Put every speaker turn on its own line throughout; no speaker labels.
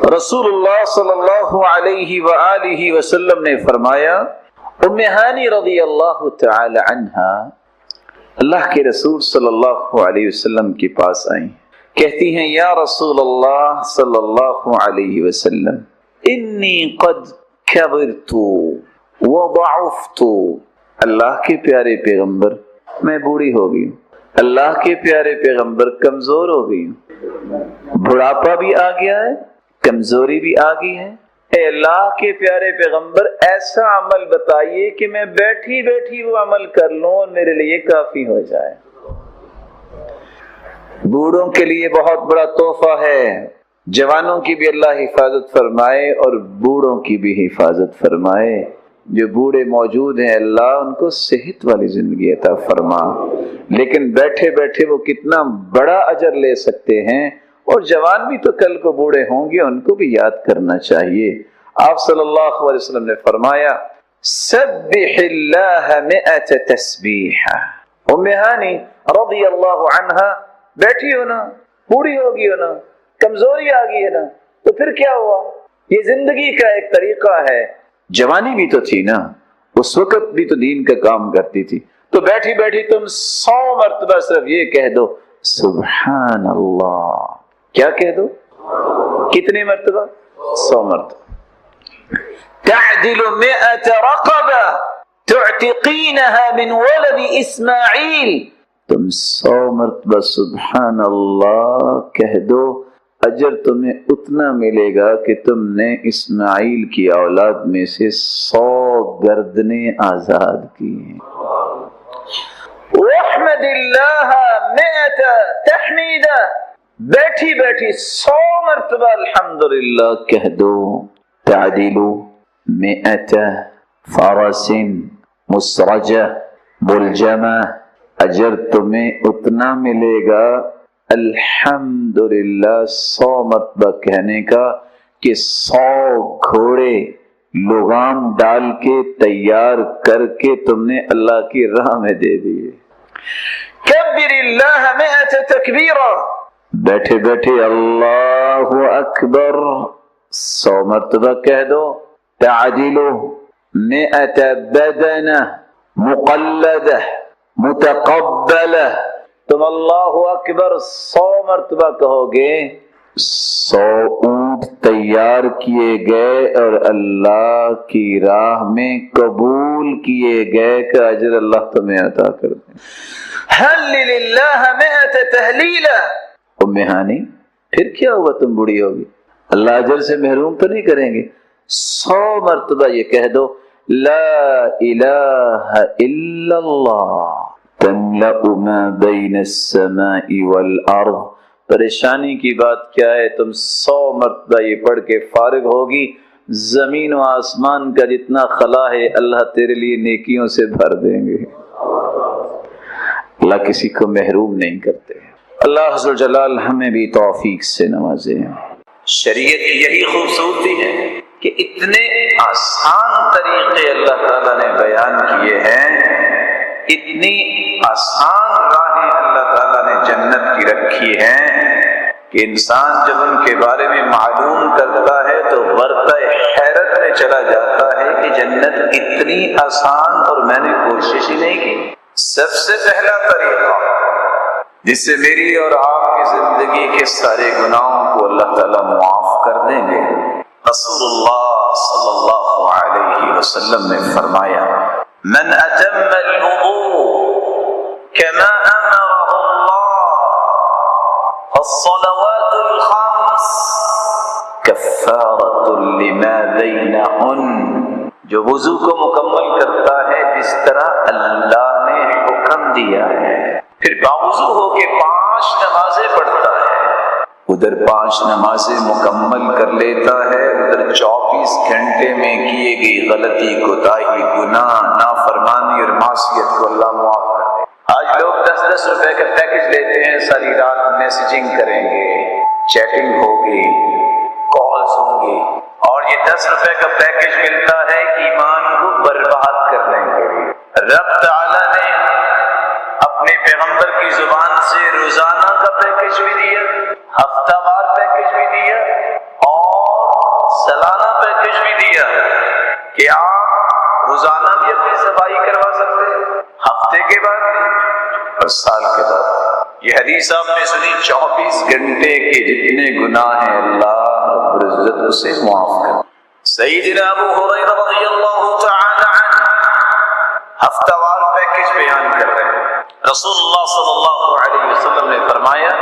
رسول اللہ صلی اللہ علیہ وآلہ وسلم نے فرمایا، ام ہانی رضی اللہ تعالی عنہا اللہ کے رسول صلی اللہ علیہ وسلم کے پاس آئیں، کہتی ہیں یا رسول اللہ صلی اللہ علیہ وسلم انی قد کبرت وضعفت، اللہ کے پیارے پیغمبر میں بوڑھی ہو گئی ہوں، اللہ کے پیارے پیغمبر کمزور ہو گئی ہوں، بڑھاپا بھی آ گیا ہے، کمزوری بھی آ گئی ہے، اے اللہ کے پیارے پیغمبر ایسا عمل بتائیے کہ میں بیٹھی بیٹھی وہ عمل کر لوں اور میرے لیے کافی ہو جائے۔ بوڑھوں کے لیے بہت بڑا تحفہ ہے، جوانوں کی بھی اللہ حفاظت فرمائے اور بوڑھوں کی بھی حفاظت فرمائے۔ جو بوڑھے موجود ہیں اللہ ان کو صحت والی زندگی عطا فرما، لیکن بیٹھے بیٹھے وہ کتنا بڑا اجر لے سکتے ہیں، اور جوان بھی تو کل کو بوڑھے ہوں گے، ان کو بھی یاد کرنا چاہیے۔ آپ صلی اللہ علیہ وسلم نے فرمایا سبح اللہ مئۃ تسبیح۔ ام ہانی رضی اللہ عنہا بیٹھی ہو نا، بوڑھی ہوگی ہو نا، کمزوری آ گئی ہے نا، تو پھر کیا ہوا؟ یہ زندگی کا ایک طریقہ ہے، جوانی بھی تو تھی نا، اس وقت بھی تو دین کا کام کرتی تھی، تو بیٹھی بیٹھی تم 100 مرتبہ صرف یہ کہہ دو سبحان اللہ۔ کیا کہہ دو؟ کتنی مرتبہ؟ 100 مرتبہ۔ تعدل 100 رقبہ تعتقینها من ولد اسماعیل، تم 100 مرتبہ سبحان اللہ کہہ دو، اجر تمہیں اتنا ملے گا کہ تم نے اسماعیل کی اولاد میں سے 100 گردنیں آزاد کی ہیں۔ وَاحْمَدِ اللَّهَ 100 تحمیدہ، بیٹھی بیٹھی 100 مرتبہ الحمدللہ کہہ دو۔ تعدل 100 فرس مسرجہ ملجمہ، اجر تمہیں اتنا ملے گا الحمدللہ 100 مرتبہ کہنے کا کہ 100 گھوڑے لغام ڈال کے تیار کر کے تم نے اللہ کی راہ میں دے دیے۔ کبر اللہ 100 تکبیرہ، بیٹھے بیٹھے اللہ اکبر 100 مرتبہ کہہ دو۔ تعدل 100 بدنہ مقلدہ متقبلہ، تم اللہ اکبر 100 مرتبہ کہو گے، 100 اونٹ تیار کیے گئے اور اللہ کی راہ میں قبول کیے گئے کا اجر اللہ تمہیں عطا کر دے۔ حلل اللہ 100 تحلیلہ، ام ہانی پھر کیا ہوا تم بوڑھی ہوگی، اللہ اجر سے محروم تو نہیں کریں گے۔ 100 مرتبہ یہ کہہ دو لا الہ الا اللہ تملأ ما بین السماء والارض۔ پریشانی کی بات کیا ہے، تم 100 مرتبہ یہ پڑھ کے فارغ ہوگی، زمین و آسمان کا جتنا خلا ہے اللہ تیرے لیے نیکیوں سے بھر دیں گے۔ اللہ کسی کو محروم نہیں کرتے۔ اللہ عز و جلال ہمیں بھی توفیق سے نوازے۔ شریعت کی یہی خوبصورتی ہے کہ اتنے آسان طریقے اللہ تعالیٰ نے بیان کیے ہیں، اتنی آسان راہیں اللہ تعالیٰ نے جنت کی رکھی ہیں کہ انسان جب ان کے بارے میں معلوم کرتا ہے تو غرقہ حیرت میں چلا جاتا ہے کہ جنت اتنی آسان اور میں نے کوشش ہی نہیں کی۔ سب سے پہلا طریقہ جس سے میری اور آپ کی زندگی کے سارے گناہوں کو اللہ تعالیٰ معاف کر دیں گے، رسول اللہ صلی اللہ علیہ وسلم نے فرمایا من اتم الوضوء كما امره الله الصلوات الخمس كفارة لما بينهن، جو وضو کو مکمل کرتا ہے جس طرح اللہ نے حکم دیا ہے، پھر باوضو ہو کے 5 نمازیں پڑھتا ہے، ادھر 5 نمازیں مکمل کر لیتا ہے، ادھر 24 گھنٹے میں کیے گئی غلطی کوتاہی گناہ نافرمانی اور معصیت کو اللہ معاف کر دے۔ آج لوگ 10-10 روپے کا پیکج لیتے ہیں، ساری رات میسیجنگ کریں گے، چیٹنگ ہوگی، کالز ہوں گی، اور یہ 10 روپے کا پیکج ملتا ہے ایمان کو برباد کرنے کے لیے۔ رب تعالی نے اپنے پیغمبر کی زبان سے روزانہ کا پیکج بھی دیا، ہفتہ وار پیکج بھی دیا، اور کیا آپ روزانہ بھی اپنی صفائی کروا سکتے ہیں؟ ہفتے کے بعد اور سال کے بعد؟ یہ حدیث آپ نے سنی، 24 گھنٹے کے جتنے گناہ ہیں اللہ رب العزت اسے معاف کر۔ سیدنا ابو ہریرہ رضی اللہ تعالی عنہ ہفتہ وار پیکج بیان کر رہے ہیں۔ رسول اللہ صلی اللہ علیہ وسلم نے فرمایا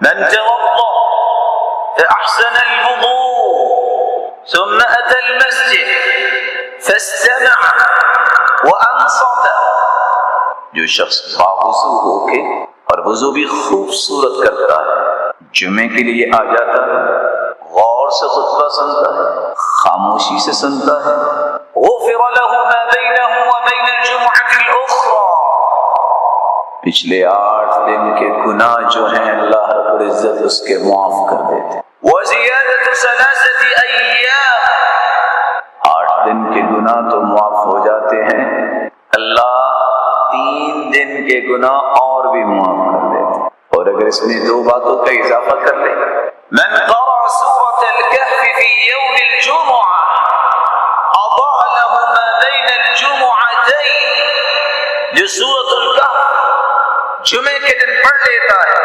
من توضأ فأحسن الوضوء ثم أتى المسجد فاستمع وأنصت، جو شخص باوضو ہو کے اور وضو بھی خوبصورت کرتا ہے، جمعے کے لیے آ جاتا ہے، غور سے خطبہ سنتا ہے، خاموشی سے سنتا ہے، غفر له ما بينه وبين الجمعة الأخرى، پچھلے 8 دن کے گناہ جو ہیں اللہ رب العزت اس کے معاف کر دیتے۔ وزیادة 3 أيام، 8 دن کے گناہ تو معاف ہو جاتے ہیں، اللہ 3 دن کے گناہ اور بھی معاف کر دیتے۔ اور اگر اس میں 2 باتوں کا اضافہ کر لیں، من قرأ سورة الكهف في يوم الجمعة أضاء له ما بين الجمعتين، جو سورة الكهف جمعے کے دن پڑھ لیتا ہے،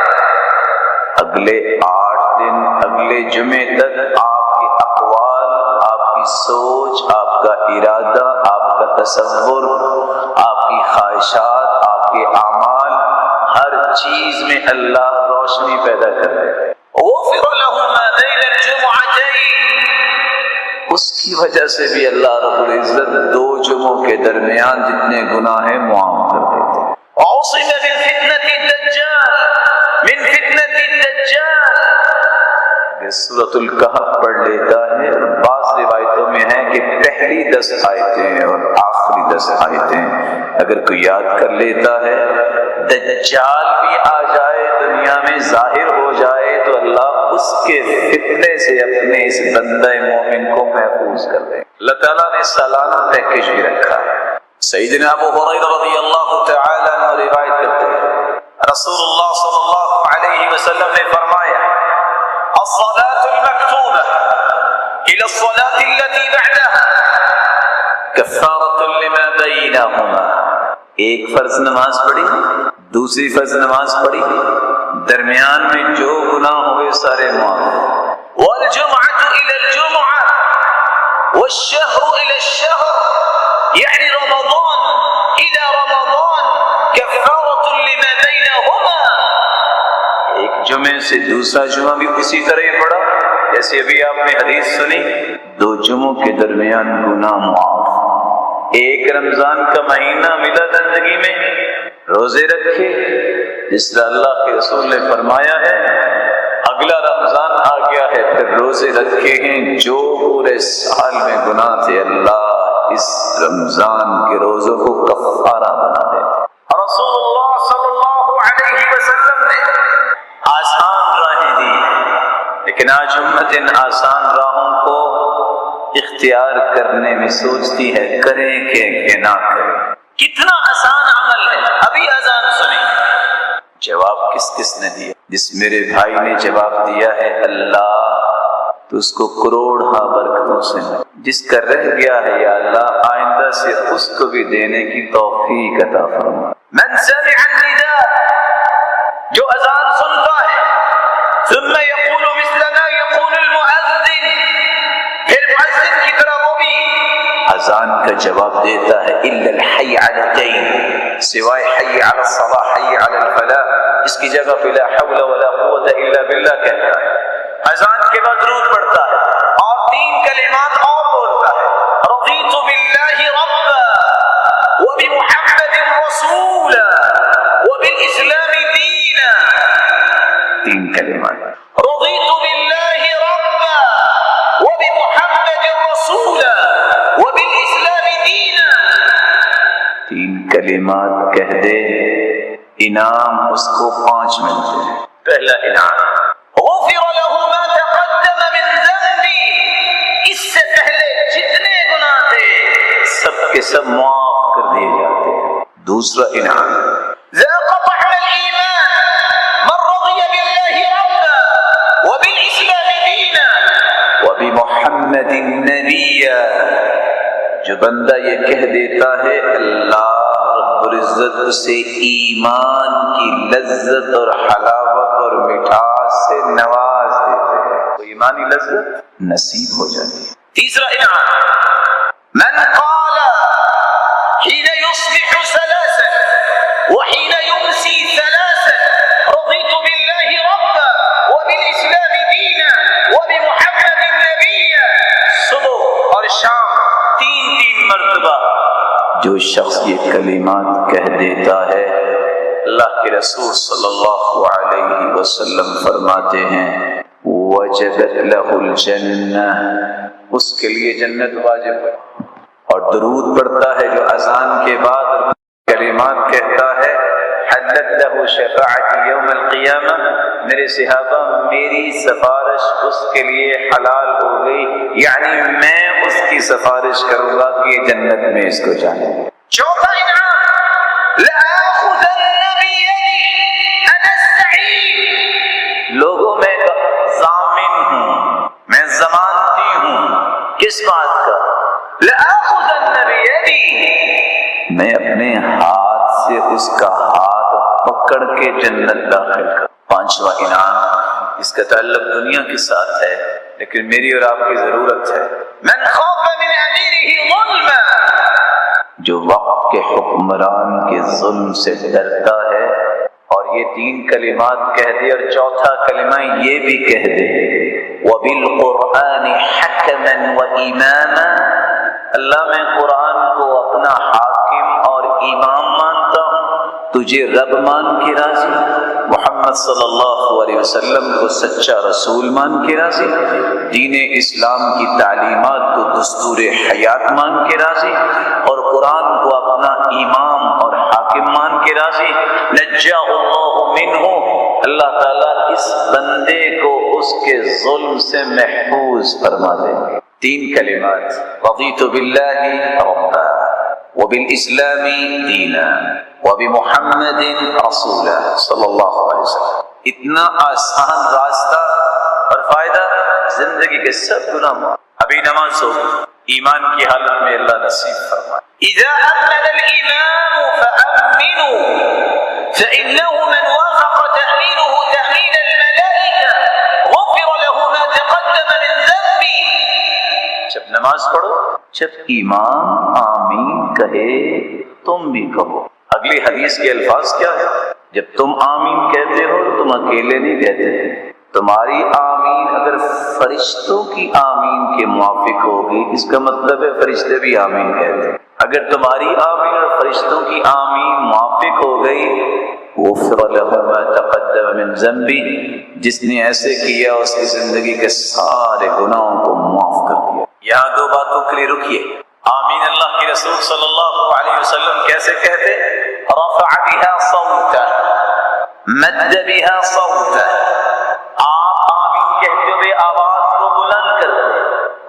اگلے 8 دن اگلے جمعے تک آپ کے اقوال، آپ کی سوچ، آپ کا ارادہ، آپ کا تصور، آپ کی خواہشات، آپ کے اعمال، ہر چیز میں اللہ روشنی پیدا کر دیتے۔ غفر له ما بين الجمعتين، اس کی وجہ سے بھی اللہ رب العزت 2 جمعوں کے درمیان جتنے گناہ ہیں معاف کر دیتے۔ عصم من فتنة الدجال، من فتنة الدجال، یہ سورۃ الکہف پڑھ لیتا ہے، بعض روایتوں میں ہے کہ پہلی 10 آیتیں اور آخری 10 آیتیں اگر کوئی یاد کر لیتا ہے، دجال بھی آ جائے دنیا میں ظاہر ہو جائے تو اللہ اس کے فتنے سے اپنے اس بندہ مومن کو محفوظ کر دے۔ اللہ تعالیٰ نے سالانہ پیکج بھی رکھا ہے۔ سیدنا ابو ہریرہ رضی اللہ تعالی عنہ روایت کرتے ہیں رسول اللہ صلی اللہ علیہ وسلم نے فرمایا الصلاة المكتوبة إلى الصلاة التي بعدها كفارة لما بينهما، ایک فرض نماز پڑھی، دوسری فرض نماز پڑھی، درمیان میں جو گناہ ہوئے سارے معاف۔ والجمعة إلى الجمعة والشهر إلى الشهر، یعنی رمضان إلى رمضان كفارة لما بينهما، ایک جمعے سے دوسرا جمعہ بھی اسی طرح ہی پڑھا جیسے ابھی آپ نے حدیث سنی، 2 جمعوں کے درمیان گناہ معاف۔ ایک رمضان کا مہینہ ملا زندگی میں، روزے رکھے، جس طرح اللہ کے رسول نے فرمایا ہے اگلا رمضان آ گیا ہے پھر روزے رکھے ہیں، جو پورے سال میں گناہ تھے اللہ اس رمضان کے روزوں کو کفارہ بنا دے۔ رسول اللہ صلی اللہ علیہ وسلم نے آسان راہیں دی، لیکن آج امت ان آسان راہوں کو اختیار کرنے میں سوچتی ہے کریں کہ نہ کریں۔ کتنا آسان عمل ہے، ابھی اذان سنیں۔ جواب کس کس نے دیا؟ جس میرے بھائی نے جواب دیا ہے اللہ تو اس کو کروڑ برکتوں سے، جس کا رہ گیا ہے یا اللہ آئندہ سے اس کو بھی دینے کی توفیق عطا فرما۔ من سمع النداء، جو اذان سنتا ہے، ثم يقول مثل ما يقول المؤذن، پھر مؤذن کی طرح وہ بھی اذان کا جواب دیتا ہے، الا الحي على الدين، سوائے حي على الصلاة حي على الفلاح، اس کی جگہ پہ لا حول ولا قوة الا باللہ کہتا ہے، اذان کے بعد درود پڑھتا ہے اور 3 کلمات اور بولتا ہے، رضیت باللہ ربا وبمحمد رسولا وبالاسلام دینا، 3 کلمات، رضیت باللہ ربا وبمحمد رسولا وبالاسلام دینا، 3 کلمات کہہ دے، انعام اس کو 5 ملتے ہیں۔ پہلا انعام غفر له ما تقدم من ذنبی، اس سے پہلے جتنے گناہ تھے سب کے سب معاف کر دیے جاتے ہیں۔ دوسرا انعام ذاق طعم الایمان من رضی باللہ ربا وبالاسلام دینا وبمحمد نبیا، جو بندہ یہ کہہ دیتا ہے اللہ رب العزت سے ایمان کی لذت اور حلاوت اور مٹھاس سے نواز دیتے ہیں تو ایمانی لذت نصیب ہو جاتی ہے۔ تیسرا انعام من قال حين يصبح ثلاثا وحين يمسي ثلاثا رضيت بالله ربا وبالاسلام دينا وبمحمد نبيا، صبح اور شام تین مرتبہ جو شخص یہ کلمات کہہ دیتا ہے، اللہ کے رسول صلی اللہ علیہ وسلم فرماتے ہیں وجبت له الجنہ، اس کے لیے جنت واجب ہے۔ اور درود پڑھتا ہے جو اذان کے بعد کلمات کہتا ہے حلت له شفاعت یوم القیامہ، میرے صحابہ میری سفارش اس کے لیے حلال ہو گئی، یعنی میں اس کی سفارش کروں گا کہ یہ جنت میں اس کو جانے گا۔ چوتھا انعام لآخذن بیدی انا السعید، لوگوں میں ضامن ہوں، میں ضمانتی ہوں کس بات کا؟ لآخذن بیدی، میں اپنے ہاتھ سے اس کا ہاتھ پکڑ کے جنت داخل کر۔ پانچواں انعام، اس کا تعلق دنیا کے ساتھ ہے لیکن میری اور آپ کی ضرورت ہے، من خوف من امیرہ ظلما، جو وقت کے حکمران کے ظلم سے ڈرتا ہے اور یہ تین کلمات کہہ دے اور چوتھا کلمہ یہ بھی کہہ دے وَبِالْقُرْآنِ حَكَمًا وَإِمَامًا، اللہ میں قرآن کو اپنا حاکم اور امام مانتا ہوں، تجھے رب مان کے راضی، محمد صلی اللہ علیہ وسلم کو سچا رسول مان کے راضی، دین اسلام کی تعلیمات کو دستور حیات مان کے راضی، اور قرآن کو اپنا امام اور حاکم مان کے راضی، نجا اللہ منہ، اللہ تعالیٰ اس بندے کو اس کے ظلم سے محفوظ فرما دیں گے۔ تین کلمات، رضیت باللہ ربا وبالاسلام دینا وبمحمد رسولا صلی اللہ علیہ وسلم، اتنا آسان راستہ اور فائدہ، زندگی کے سب گناہ معاف۔ ابھی نماز ہو، ایمان کی حالت میں اللہ نصیب فرمائے۔ اذا امن الامام فامنوا فانه من وافق تامینه تامین الملائکہ غفر له ما تقدم من ذنبه، جب نماز پڑھو، جب امام آمین کہے تم بھی کہو۔ اگلی حدیث کے الفاظ کیا ہے؟ جب تم آمین کہتے ہو تم اکیلے نہیں کہتے، تمہاری آمین اگر فرشتوں کی آمین کے موافق ہوگی، اس کا مطلب ہے فرشتے بھی آمین کہتے ہیں۔ اگر تمہاری آمین اور فرشتوں کی آمین موافق ہو گئی، غفر له ما تقدم من ذنبی، جس نے ایسے کیا اس کی زندگی کے سارے گناہوں کو معاف کر دیا۔ یہاں دو باتوں کے لیے رکیے۔ آمین اللہ کے رسول صلی اللہ علیہ وسلم کیسے کہتے؟ رفع بها صوتا، مد بها صوتا، آپ آمین کہتے ہوئے آواز کو بلند کرتے،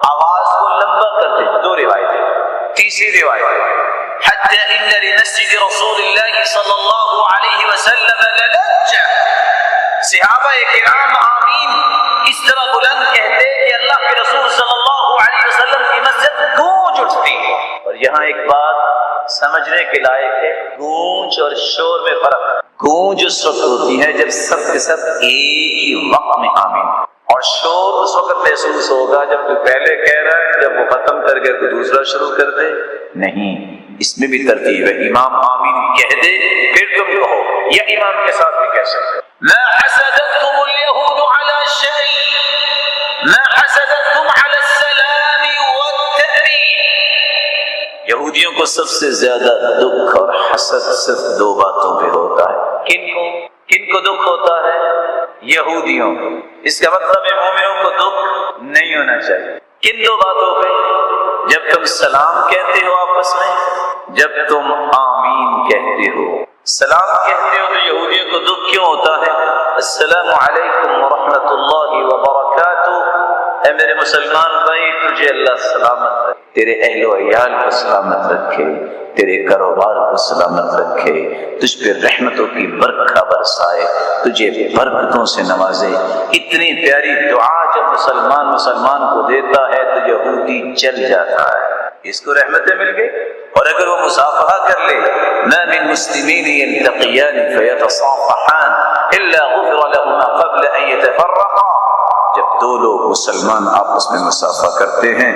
آواز کو لمبا کرتے۔ دو روایتیں۔ تیسری روایت، حتی ان لمسجد رسول اللہ صلی اللہ علیہ وسلم للجا، صحابہ کرام آمین اس طرح بلند کہتے کہ اللہ کے رسول صلی اللہ علیہ وسلم کی مسجد گونج اٹھتی۔ اور یہاں ایک بات سمجھنے کے لائق ہے، گونج اور شور میں فرق۔ گونج اس وقت ہوتی ہے جب سب کے سب ایک ہی وقت میں آمین، اور شور اس وقت محسوس ہوگا جب تو پہلے کہہ رہا ہے، جب وہ ختم کر کے تو دوسرا شروع کر دے۔ نہیں، اس میں بھی ترتیب ہے، امام آمین کہہ دے پھر تم کہو، یا امام کے ساتھ بھی کہہ سکتے۔ ما حسدتكم اليهود على شيء ما حسدتكم على السلام والتأمين، یہودیوں کو سب سے زیادہ دکھ اور حسد صرف دو باتوں پہ ہوتا ہے۔ کن کو دکھ ہوتا ہے؟ یہودیوں کو۔ اس کا مطلب ہے مومنوں کو دکھ نہیں ہونا چاہیے۔ کن دو باتوں پہ؟ جب تم سلام کہتے ہو آپس میں، جب تم آمین کہتے ہو۔ سلام کہتے ہو تو یہودیوں کو دکھ کیوں ہوتا ہے؟ السلام علیکم ورحمۃ اللہ وبرکاتہ، اے میرے مسلمان بھائی تجھے اللہ سلامت رکھے، تیرے اہل و عیال کو سلامت رکھے، تیرے کاروبار کو سلامت رکھے، تجھ پہ رحمتوں کی برکھا برسائے، تجھے برکتوں سے نوازے۔ اتنی پیاری دعا جب مسلمان کو دیتا ہے تو یہودی جل جاتا ہے۔ اس کو رحمتیں مل گئی. اور اگر وہ مصافحہ کر لے، ما من مسلمین یلتقیان فیتصافحان الا غفر لهما قبل ان یتفرقا. جب دو لوگ مسلمان آپس میں مصافحہ کرتے ہیں،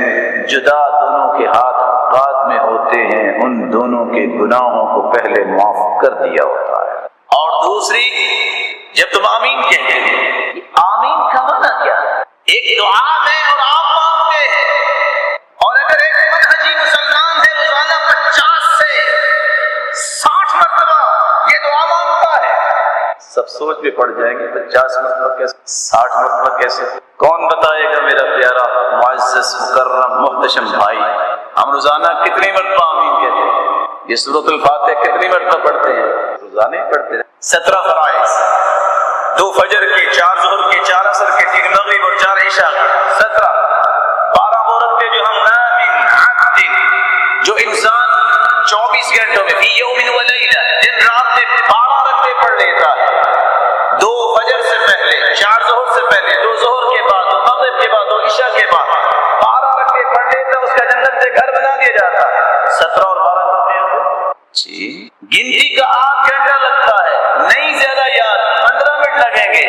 جدا دونوں کے ہاتھ میں ہوتے ہیں، ان دونوں کے گناہوں کو پہلے معاف کر دیا ہوتا ہے. اور دوسری، جب تم آمین کہتے ہیں، آمین کا معنی کیا ہے؟ ایک دعا ہے اور آپ مانگتے ہیں، اور اگر ایک منہجی مسلمان ہے روزانہ 50 سے 60 مرتبہ یہ دعا مانگتا ہے، سب سوچ بھی پڑ جائیں گے 50 مرتبہ کیسے، 60 مرتبہ کیسے؟ کون بتائے گا میرا پیارا معزز مکرم محتشم بھائی؟ ہم روزانہ کتنی مرتبہ آمین کہتے ہیں؟ یہ سورۃ الفاتحہ کتنی مرتبہ پڑھتے ہیں؟ روزانہ ہی پڑھتے ہیں. 17 فرائض، 2 فجر کے، 4 ظہر کے، 4 عصر کے، 3 مغرب اور 4 عشاء کے، 17. 12 وہ رکھتے جو ہم من عبد، جو انسان 24 گھنٹوں میں فی یوم و لیلہ، دن رات میں 12 رکھتے پڑھ لیتا ہے. 2 فجر سے پہلے، 4 ظہر سے پہلے، 2 ظہر کے بعد، 2 مغرب کے بعد، 2 عشاء کے بعد 12 رکھتے پڑھ لیتا، اس کا جنت سے گھر بنا دیا جاتا ہے. 17 اور 12 کرتے ہوں جی. گنتی کا 8 گھنٹہ لگتا ہے، نہیں زیادہ یاد، 15 منٹ لگیں گے.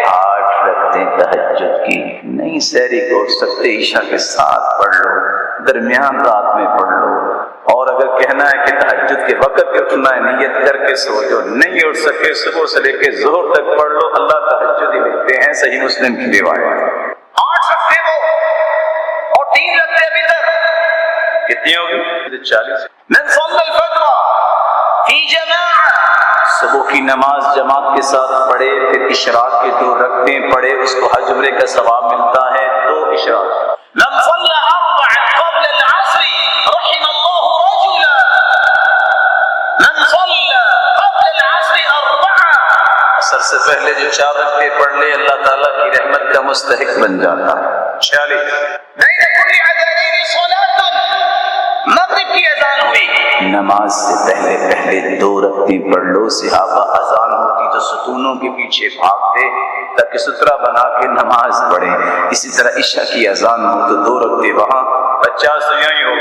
8 رکھتے تہجد کی، نہیں سحری کو اٹھ سکتے، عشاء کے ساتھ پڑھ لو، درمیان رات میں پڑھ لو. اور اگر کہنا ہے کہ تہجد کے وقت پہ اٹھنا ہے، نیت کر کے سو جو، نہیں اٹھ سکے صبح سے لے کے ظہر تک پڑھ لو، اللہ تہجد ہی لکھتے ہیں. صحیح مسلم کی روایت. 8 رکھتے وہ اور 3 رکھتے ابھی تک کتنی ہوگی؟ 40. من صلی الفجر فی جماعہ، صبح کی نماز جماعت کے ساتھ پڑھے، پھر اشراق کے 2 رکعتیں پڑھے، اس کو حج عمرے کا ثواب ملتا ہے. 2 اشراق. من صلی 4 قبل العصر رحم اللہ رجلا، من صلی قبل العصر 4، عصر سے پہلے جو 4 رکعتیں پڑھ لے اللہ تعالیٰ کی رحمت کا مستحق بن جاتا ہے. 46. بین کل اذانین صلاۃ، مغرب کی اذان ہوئی، نماز سے پہلے 2 رکعتیں پڑھ لو. صحابہ اذان ہوتی تو ستونوں کے پیچھے بھاگتے تاکہ سترہ بنا کے نماز پڑھیں. اسی طرح عشاء کی اذان ہو تو 2 رکعتیں وہاں، 50 یہیں ہو.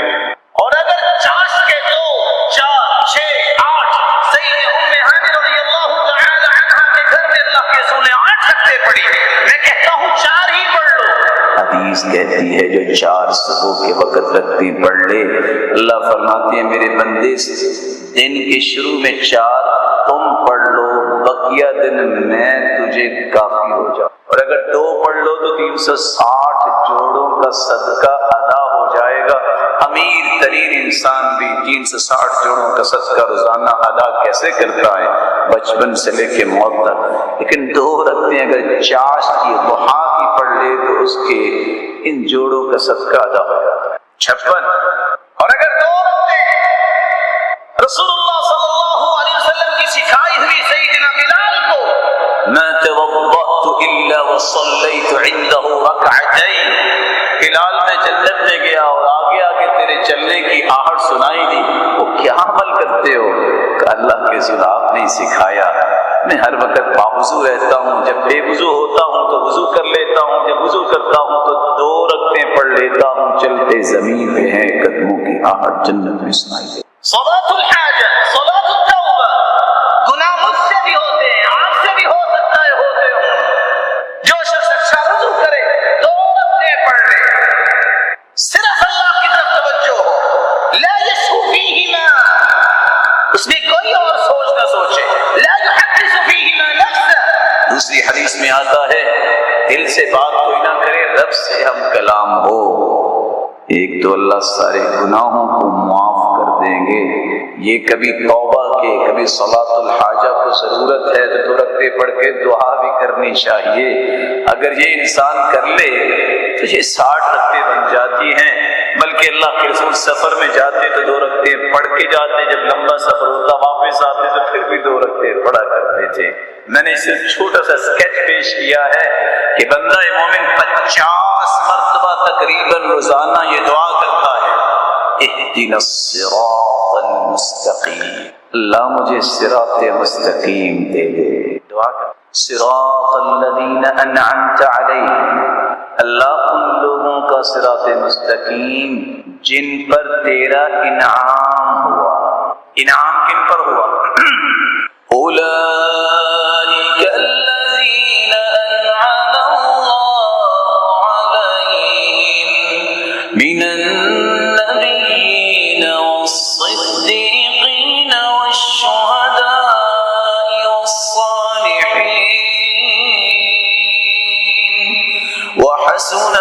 اور اگر 4 کے 2، 4، 6، 8، سیدہ ام ہانی رضی اللہ تعالی عنہا کے گھر میں اللہ کے رسول نے 8 رکعتیں پڑھی. میں کہتا ہوں 4 ہی پڑھ لو. حدیث کہتی ہے جو 4 صبح کے وقت رکھتی پڑھ لے، اللہ فرماتے ہیں میرے بندے دن کے شروع میں 4 تم پڑھ لو، بقیہ دن میں تجھے کافی ہو جاؤ. اور اگر 2 پڑھ لو تو 360 جوڑوں کا صدقہ ادا ہو جائے گا. امیر ترین انسان بھی 360 جوڑوں کا صدقہ روزانہ ادا کیسے کرتا ہے؟ بچپن سے لے کے موت تک. لیکن 2 رکعتیں اگر چاشت کی ضحیٰ کی پڑھ لے تو اس کے ان جوڑوں کا صدقہ ادا ہو جاتا ہے. 56. اور اگر 2 رکعتیں رسول اللہ صلی اللہ علیہ وسلم کی سکھائی ہوئی سیدنا بلال کو، ما توضأت الا وصليت عنده ركعتين، بلال میں جنت میں گیا اور آگے آگے تیرے چلنے کی آہٹ سنائی دی، وہ کیا عمل کرتے ہو؟ کہ اللہ کے رسول آپ نے سکھایا، میں ہر وقت باوضو رہتا ہوں، جب بے وضو ہوتا ہوں تو وضو کر لیتا ہوں، جب وضو کرتا ہوں تو 2 رکعتیں پڑھ لیتا ہوں، چلتے زمین پہ ہیں قدموں کی آہٹ جنت میں سنائی دے. صلاۃ الحاجہ، صلاۃ التوبہ، گناہ مجھ سے بھی ہوتے ہیں، آپ سے بھی ہو سکتا ہے ہوتے ہوں. جو شخص اچھا وضو کرے 2 رکعتیں پڑھ لے، صرف اللہ کی طرف توجہ ہو، لا یشغو فیہما، اس میں کوئی اور سوچ نہ سوچے، لا یحدث فیہما نفسہ. دوسری حدیث میں آتا ہے دل سے بات کوئی نہ کرے، رب سے ہم کلام ہو. ایک تو اللہ سارے گناہوں کو معاف کر دیں گے. یہ کبھی توبہ کے، کبھی صلاۃ الحاجہ کو ضرورت ہے تو 2 رکعتیں پڑھ کے دعا بھی کرنی چاہیے. اگر یہ انسان کر لے تو یہ 60 رکعتیں بن جاتی ہیں. بلکہ اللہ کے رسول سفر میں جاتے تو 2 رکعتیں پڑھ کے جاتے، جب لمبا سفر ہوتا واپس آتے تو پھر بھی 2 رکعتیں پڑھا کرتے تھے. میں نے صرف چھوٹا سا اسکیچ پیش کیا ہے کہ بندہ مومن 50 مرتبہ تقریباً روزانہ یہ دعا کرتا ہے، اہدنا الصراط المستقیم، اللہ مجھے صراط مستقیم دے دے. دعا کر، صراط الذین انعمت علیہم، اللہ ان لوگوں کا صراط مستقیم جن پر تیرا انعام ہوا. انعام کن پر ہوا؟ اولئک الذین انعم اللہ علیہم من النبیین والصدیقین والشہداء والصالحین وحسن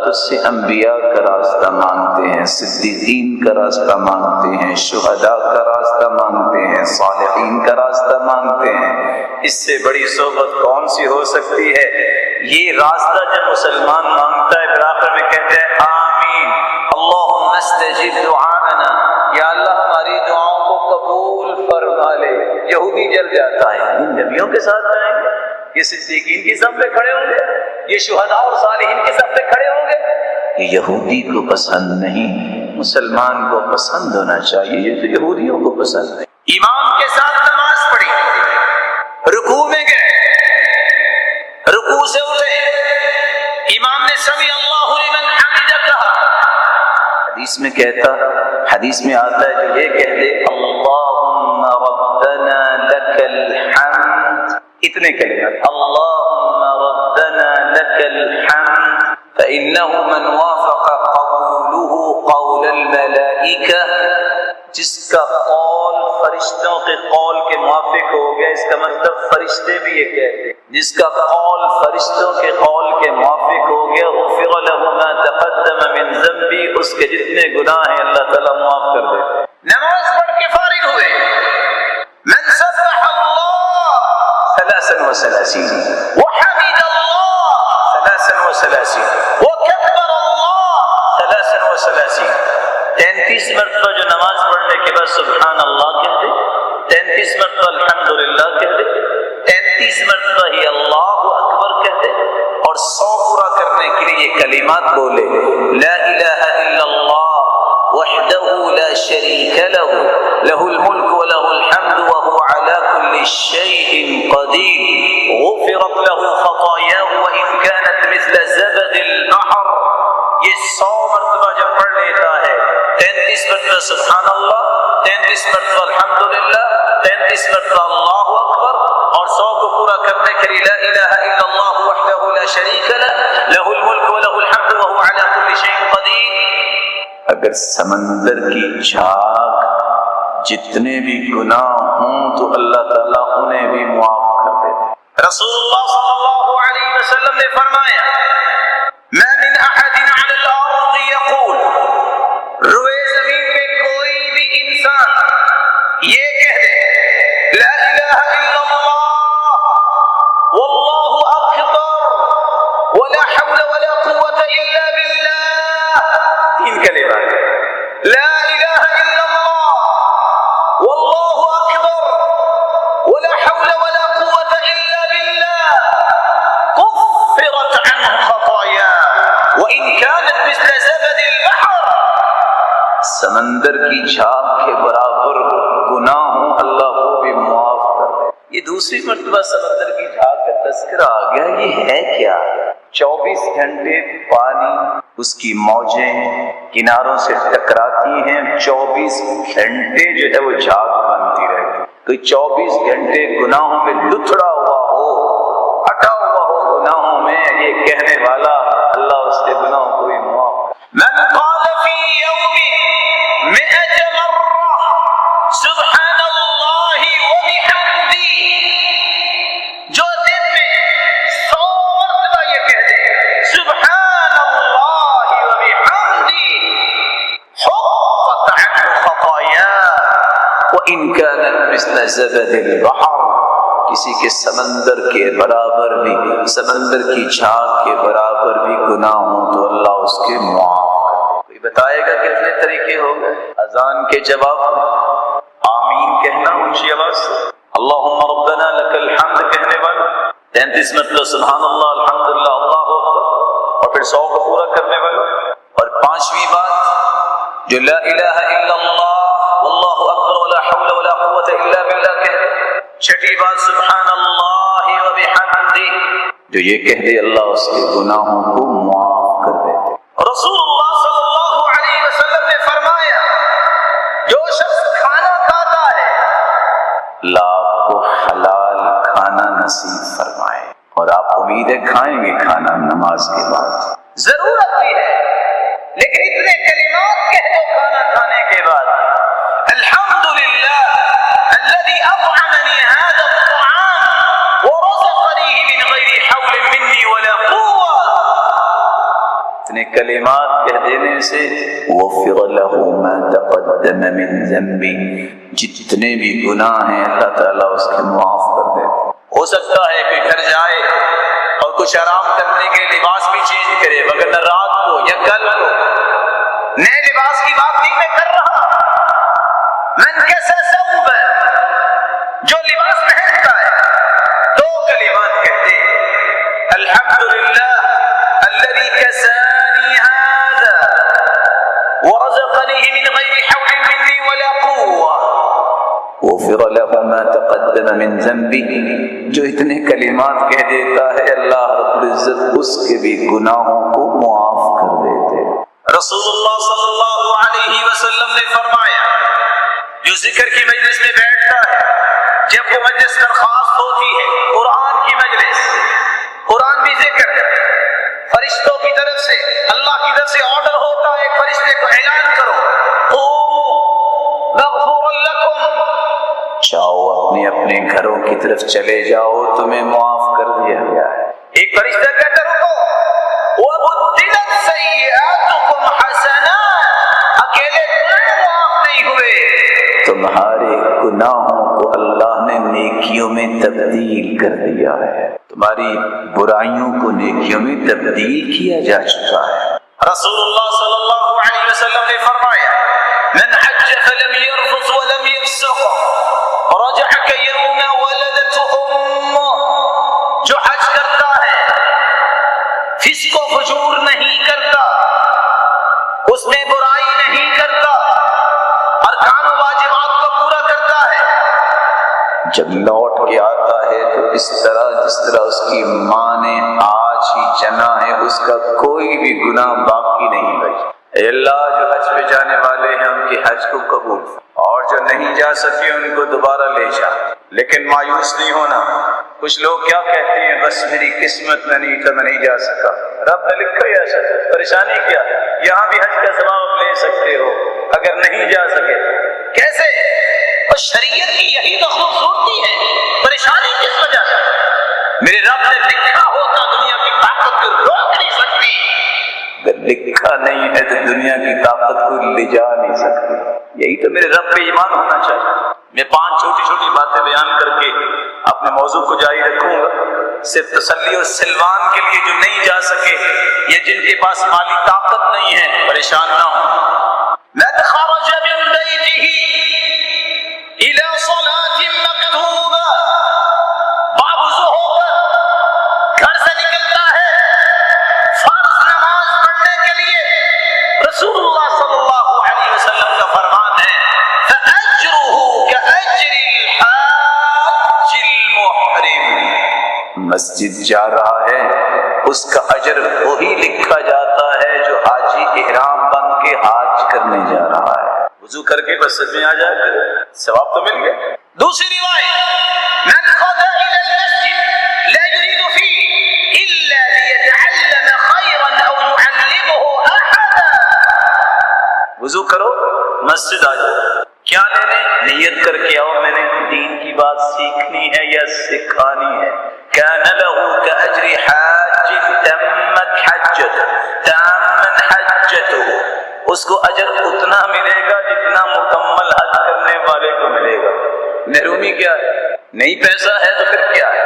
تو سے انبیاء کا راستہ مانگتے ہیں، صدیقین کا راستہ مانگتے ہیں، شہداء کا راستہ مانگتے ہیں، صالحین کا راستہ مانگتے ہیں. اس سے بڑی صحبت کون سی ہو سکتی ہے؟ یہ راستہ جب مسلمان مانگتا ہے پھر آخر میں کہتے ہیں آمین اللہم استجب دعانا، یا اللہ ہماری دعاؤں کو قبول فرما لے. یہودی جل جاتا ہے، ان نبیوں کے ساتھ جائیں گے، یہ صدیقین کی صف میں کھڑے ہوں گے، یہ شہداء اور صالحین کی صف میں کھڑے ہوں گے. یہ یہودی کو پسند نہیں، مسلمان کو پسند ہونا چاہیے. یہ تو یہودیوں کو پسند ہے. امام کے ساتھ نماز پڑھی، رکوع میں گئے، رکوع سے اٹھے، امام نے سمی اللہ لمن حمدہ کہا. حدیث میں کہتا، حدیث میں آتا ہے جو یہ کہہ دے اللہم ربنا لک الحمد، اتنے کلمات اللہم ربنا لک الحمد فإنه من وافق قوله قول الملائکہ، جس کا قول فرشتوں کے قول کے موافق ہو گیا. اس کا مطلب فرشتے بھی یہ کہتے ہیں جس کا قول فرشتوں کے قول کے موافق ہو گیا غفر له ما تقدم من ذنبی، اس کے جتنے گناہ ہیں اللہ تعالیٰ معاف کر دیتے. نماز پڑھ کے فارغ ہوئے، من سبح اللہ 33 وحمد اللہ 33 وکبر اللہ 33. 33 مرتبہ جو نماز پڑھنے کے بعد سبحان اللہ کہہ دے، 33 مرتبہ الحمدللہ کہہ دے، 33 مرتبہ ہی اللہ اکبر کہہ دے، اور 100 پورا کرنے کے لیے یہ کلمات بولے لا الہ الا اللہ وحدہ لا شریک لہ لہ الملک وله الحمد وهو على كل شيء قدیر غفرت له خطاياه وإن كانت مثل زبد البحر. یہ 100 مرتبہ جب پڑھ لیتا ہے، 33 مرتبہ سبحان اللہ، 33 مرتبہ الحمدللہ، 33 مرتبہ اللہ اکبر، اور 100 کو پورا کرنے کے لیے لا الہ الا اللہ وحدہ لا شریک لہ لہ الملک وله الحمد وهو على كل شيء قدیر. اگر سمندر کی جھاگ جتنے بھی گناہ ہوں تو اللہ تعالیٰ انہیں بھی معاف کر دیتے. رسول اللہ صلی اللہ علیہ وسلم نے فرمایا ما من احد علی الارض یقول، روئے زمین پہ کوئی بھی انسان یہ کہہ دے لا الہ الا اللہ واللہ اکبر ولا حول ولا قوة الا باللہ، 3 کلمات لا الہ الا اللہ واللہ اکبر ولا حول ولا قوة الا باللہ كفرت عنه خطاياه وإن كانت مثل زبد البحر. سمندر کی جھاگ کے برابر گناہ ہوں اللہ وہ بھی معاف کر دے. یہ دوسری مرتبہ سمندر کی جھاگ کا تذکرہ آ گیا. یہ ہے کیا؟ 24 گھنٹے پانی اس کی موجیں کناروں سے ٹکراتی ہیں، 24 گھنٹے جو ہے وہ جھاگ بنتی رہتی. کوئی 24 گھنٹے گناہوں میں لتھڑا ہوا ہو، اٹا ہوا ہو گناہوں میں، یہ کہنے والا اللہ اس کے گناہوں کو بھی معاف. من قال فی یوم 100 مرہ سبحان اللہ وبحمدہ، جو دن میں 100 مرتبہ یہ کہہ دے سبحان اللہ وبحمدہ حطت عنہ خطاياه وإن كانت مثل زبد البحر، کسی کے سمندر کے برابر بھی، سمندر کی جھاگ کے برابر بھی گناہ ہوں تو اللہ اس کے معاف. کوئی بتائے گا کتنے طریقے ہو گئے؟ اذان کے جواب آمین کہنا اونچی آواز سے، اللہم ربنا لک الحمد کہنے والا، 33 مرتبہ سبحان اللہ الحمدللہ اللہ اکبر، اور پھر 100 کو پورا کرنے والا. اور 5ویں بات جو لا الہ الا اللہ واللہ اکبر ولا حول ولا قوة الا باللہ کہتے چھٹی بات سبحان اللہ و بحمدہ، جو یہ کہہ دے اللہ اس کے گناہوں کو معاف کر دیتے۔ رسول اللہ صلی اللہ علیہ وسلم نے فرمایا جو شخص کھانا کھاتا ہے اللہ آپ کو حلال کھانا نصیب فرمائے، اور آپ امید ہے کھائیں گے کھانا نماز کے بعد، ضرورت بھی ہے لیکن اتنے کلمات کہہ دو کھانا کھانے کے بعد، الحمدللہ الذي اطعمني هذا الطعام ورزقنيه من غير حول مني ولا قوة، اتنے کلمات کہہ دینے سے غفر له ما تقدم من ذنبه، جتنے بھی گناہ ہیں اللہ تعالیٰ اس کے معاف کر دے۔ ہو سکتا ہے کہ گھر جائے اور کچھ آرام کرنے کے لباس بھی چینج کرے، وگرنہ رات کو یا کل کو نئے لباس کی بات نہیں میں کر رہا، من کیسا ثوب، جو لباس پہنتا ہے دو کلمات کہتے الحمدللہ الذي كساني هذا ورزقنيه من غير حول مني ولا قوة غفر له ما تقدم من ذنبه، جو اتنے کلمات کہہ دیتا ہے اللہ رب العزت اس کے بھی گناہوں کو معاف کر دیتے۔ رسول اللہ صلی اللہ علیہ وسلم نے فرمایا جو ذکر کی مجلس میں بیٹھتا ہے، جب وہ مجلس درخواست ہوتی ہے، قرآن کی مجلس، قرآن بھی ذکر، فرشتوں کی طرف سے اللہ کی طرف سے آرڈر ہوتا ہے ایک فرشتے کو اعلان کرو قوموا مغفور لکم، جاؤ اپنے اپنے گھروں کی طرف چلے جاؤ تمہیں معاف کر دیا گیا ہے۔ ایک فرشتہ کہتا رکو وَبُدِّلَتْ سَيِّئَاتُكُمْ حَسَنَاتٍ، اکیلے گناہ معاف نہیں ہوئے، تمہارے گناہوں کو اللہ نے نیکیوں میں تبدیل کر دیا ہے، تمہاری برائیوں کو نیکیوں میں تبدیل کیا جا چکا ہے۔ رسول اللہ صلی اللہ علیہ وسلم نے فرمایا من حج فلم يرفث ولم يفسق رجع كيوم ولدته امه، جو حج کرتا ہے فسق و فجور نہیں کرتا، اس میں برائی نہیں کرتا، ارکان و واجبات کو پورا کرتا ہے، جب لوٹ کے آتا ہے تو اس طرح جس طرح اس کی ماں نے آج ہی جنا ہے اس کا کوئی بھی گناہ باقی نہیں بچا۔ اے اللہ جو حج پہ جانے والے ہیں ان کے حج کو قبول، اور جو نہیں جا سکے ان کو دوبارہ لے جا، لیکن مایوس نہیں ہونا۔ کچھ لوگ کیا کہتے ہیں بس میری قسمت میں نہیں تھا میں نہیں جا سکا، رب نے لکھا ہی ایسا، پریشانی کیا، یہاں بھی حج کا ثواب لے سکتے ہو اگر نہیں جا سکے تو۔ کیسے؟ اور شریعت کی یہی تو خوبصورتی ہے، پریشانی کس وجہ سے؟ میرے رب نے لکھا ہوتا دنیا کی طاقت کو روک نہیں سکتی، اگر لکھا نہیں ہے تو دنیا کی طاقت کو لے جا نہیں سکتی۔ یہی تو میرے رب پہ ایمان ہونا چاہیے۔ میں 5 چھوٹی چھوٹی باتیں بیان کر کے اپنے موضوع کو جاری رکھوں گا، صرف تسلی اور سلوان کے لیے جو نہیں جا سکے یا جن کے پاس مالی طاقت نہیں ہے پریشان نہ ہوں۔ من خرج من بیتہ الى صلاة مکتوبہ، بابوزو ہو کر گھر سے نکلتا ہے فرض نماز پڑھنے کے لیے، رسول اللہ صلی اللہ علیہ وسلم کا فرمان ہے فأجرہ کأجر الحاج المحرم، مسجد جا رہا ہے اس کا اجر وہی لکھا جاتا ہے جو حاجی احرام بن کے حاج کرنے جا رہا ہے۔ وضو کر کے بس میں آ جائے کرے، ثواب تو مل گیا۔ دوسری روایت من غدا الى المسجد لا يريد فيه الا ليتعلم خيرا او يعلمه احدا، وضو کرو مسجد آ جاؤ، کیا لینے؟ نیت کر کے آؤ میں نے دین کی بات سیکھنی ہے یا سکھانی ہے۔ كان له كأجر حاج تمت حجته، تامن حجته، اس کو اجر اتنا ملے گا جتنا مکمل حج کرنے والے کو ملے گا۔ محرومی کیا ہے؟ نہیں پیسہ ہے تو پھر کیا ہے؟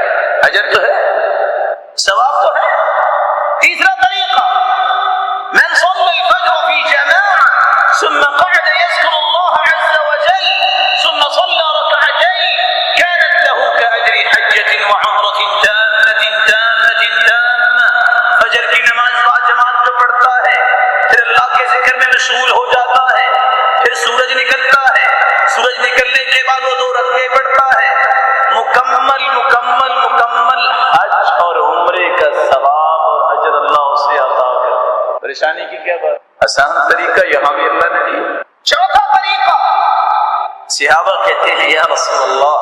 اجر تو ہے، ثواب تو ہے۔ تیسرا طریقہ من صلى الفجر في جماعة ثم قعد يذكر الله عز وجل ثم صلى ركعتين كانت له كأجر حجة وعمرة تامة۔ فجر کی نماز بعد جماعت میں پڑھتا ہے، پھر اللہ کے ذکر میں مشغول ہو جاتا ہے، پھر سورج نکلتا ہے، سورج نکلنے کے بعد وہ 2 رکعتیں پڑھتا ہے، آسان طریقہ یہاں بھی اللہ نے دیا۔ چوتھا طریقہ، صحابہ کہتے ہیں یا رسول اللہ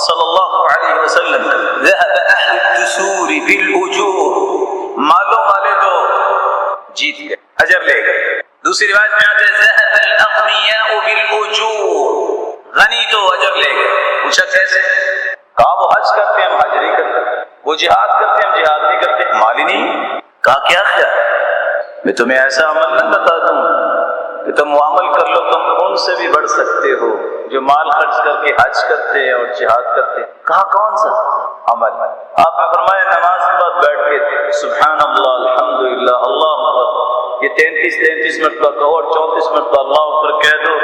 صلی اللہ علیہ وسلم ذهب اہل الدثور بالاجور، مالوں والے تو جیت گئے، اجر لے گئے۔ دوسری روایت میں آتا ہے ذهب الاغنیاء بالاجور، غنی تو اجر لے گئے۔ پوچھا کیسے؟ کہا وہ حج کرتے ہیں ہم حج نہیں کرتے، وہ جہاد کرتے ہیں ہم جہاد نہیں کرتے، مال ہی نہیں۔ کہا کیا خیال؟ میں تمہیں ایسا عمل نہ بتا دوں کہ تم وہ عمل کر لو تم ان سے بھی بڑھ سکتے ہو جو مال خرچ کر کے حج کرتے ہیں اور جہاد کرتے ہیں۔ کہا کون سا عمل؟ آپ نے فرمایا نماز کے بعد بیٹھ کے سبحان اللہ الحمدللہ اللہ اکبر یہ 33 مرتبہ کہو اور 34 مرتبہ اللہ اکبر کہہ دو،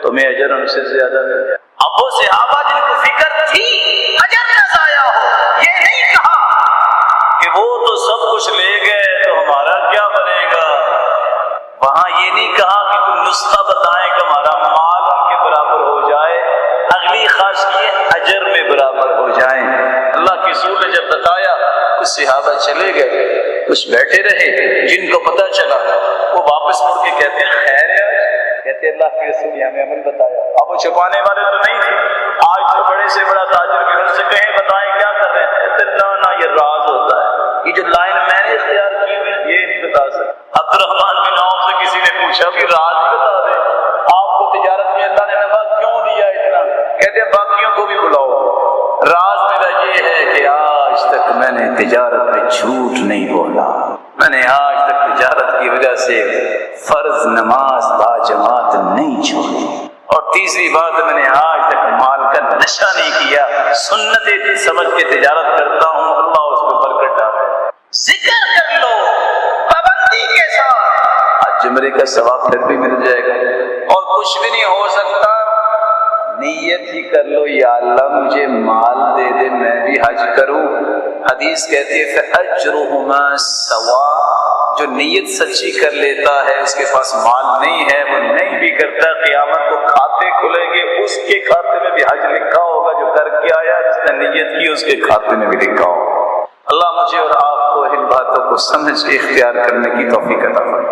تمہیں اجر ان سے زیادہ مل جائے۔ اب وہ صحابہ جن کو فکر تھی اجر نہ ضائع ہو، یہ نہیں کہا کہ وہ تو سب کچھ لے گئے تو ہمارا کیا بنے گا، وہاں یہ نہیں کہا کہ کوئی نسخہ بتائیں کہ ہمارا مال ان کے برابر ہو جائے، اگلی خواہش یہ اجر میں برابر ہو جائیں۔ اللہ کے رسول نے جب بتایا کچھ صحابہ چلے گئے، کچھ بیٹھے رہے، جن کو پتہ چلا وہ واپس مڑ کے کہتے ہیں خیر ہے، کہتے اللہ کے رسول نے ہمیں عمل بتایا۔ اب وہ چھپانے والے تو نہیں تھے، آج تو بڑے سے بڑا تاجر بھی ان سے کہیں بتائیں کیا کر رہے ہیں، کہتے نہ یہ راز ہوتا ہے، یہ جو لائن میں نے اختیار کی ہوئی یہ نہیں بتا سکتا۔ عبد الرحمن بن عوف سے کسی نے پوچھا کہ راز ہی بتا دے، آپ کو تجارت میں اللہ نے نفع کیوں دیا اتنا؟ کہتے ہیں باقیوں کو بھی بلاؤ، راز میرا یہ ہے کہ آج تک میں نے تجارت میں جھوٹ نہیں بولا، میں نے آج تک تجارت کی وجہ سے فرض نماز باجماعت نہیں چھوڑی، اور تیسری بات میں نے آج تک مال کا نشہ نہیں کیا، سنتیں سمجھ کے تجارت کرتا ہوں، اللہ اس کو برکت ڈالے۔ ذکر کر لو پابندی کے ساتھ، آج جمعے کا ثواب پھر بھی مل جائے گا، اور کچھ بھی نہیں ہو سکتا، نیت ہی کر لو یا اللہ مجھے مال دے دے میں بھی حج کروں۔ حدیث کہتی ہے فَأَجْرُهُمَا سَوَاءٌ، جو نیت سچی کر لیتا ہے اس کے پاس مال نہیں ہے وہ نہیں بھی کرتا، قیامت کو کھاتے کھلیں گے اس کے کھاتے میں بھی حج لکھا ہوگا، جو کر کے آیا جس نے نیت کی اس کے کھاتے میں بھی لکھا ہوگا۔ اللہ مجھے اور آپ کو ان باتوں کو سمجھ کے اختیار کرنے کی توفیق عطا فرمائے۔